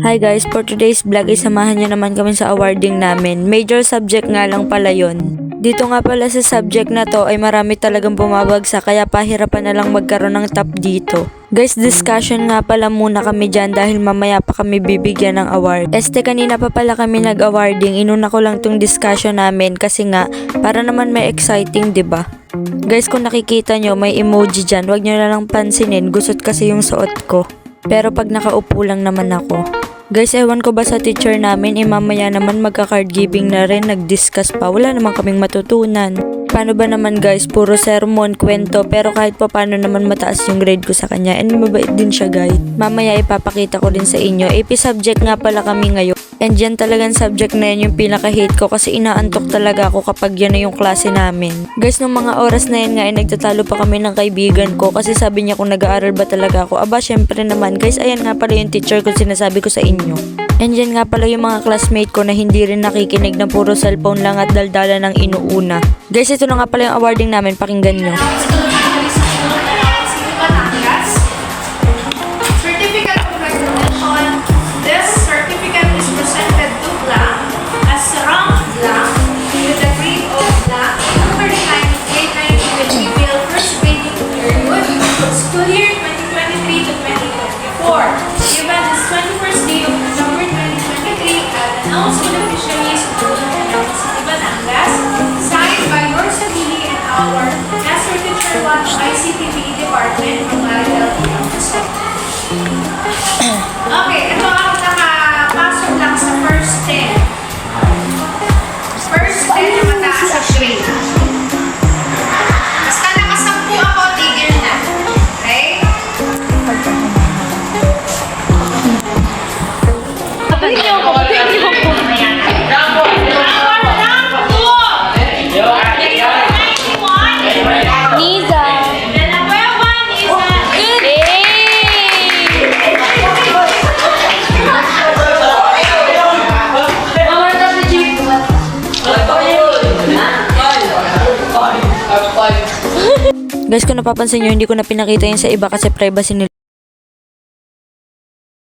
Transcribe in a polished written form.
Hi guys, for today's vlog ay samahan nyo naman kami sa awarding namin. Major subject nga lang pala yon. Dito nga pala sa subject na to ay marami talagang bumabagsak kaya pahirapan na lang magkaroon ng top dito. Guys, discussion nga pala muna kami dyan dahil mamaya pa kami bibigyan ng award. Kanina pa pala kami nag-awarding, inuna ko lang tong discussion namin kasi nga para naman may exciting, 'di ba? Guys, kung nakikita nyo may emoji dyan, wag nyo na lang pansinin, gusot kasi yung suot ko. Pero pag nakaupo lang naman ako. Guys, ewan ko ba sa teacher namin, mamaya naman magka-card giving na rin, nag-discuss pa, wala naman kaming matutunan. Paano ba naman guys, puro sermon, kwento, pero kahit pa paano naman mataas yung grade ko sa kanya, and mabait din siya guys. Mamaya ipapakita ko din sa inyo, AP subject nga pala kami ngayon. And yan talagang subject na yan yung pinaka-hate ko kasi inaantok talaga ako kapag yan na yung klase namin. Guys, nung mga oras na yan nga ay nagtatalo pa kami ng kaibigan ko kasi sabi niya kung nag-aaral ba talaga ako. Aba, syempre naman guys, ayan nga pala yung teacher ko sinasabi ko sa inyo. And yan nga pala yung mga classmate ko na hindi rin nakikinig ng puro cellphone lang at daldala ng inuuna. Guys, ito na nga pala yung awarding namin, pakinggan nyo. Certificate of recognition. This certificate is presented to blank as rank blank with a grade of blank over the time grade 9 with GPL first grading period school year 2023 to 2024. Given this 21st day of December 2023 at announced with officially school of City Batangas, signed by your Sabili and our Master Teacher 1 ICTV Department from Maribel. Okay, ito ang nakapasok lang sa first 10. First 10 na mataas sa grade. Basta nakasampu ako, tigil na. Okay? Guys, kung napapansin nyo, hindi ko na pinakita yun sa iba kasi privacy nila.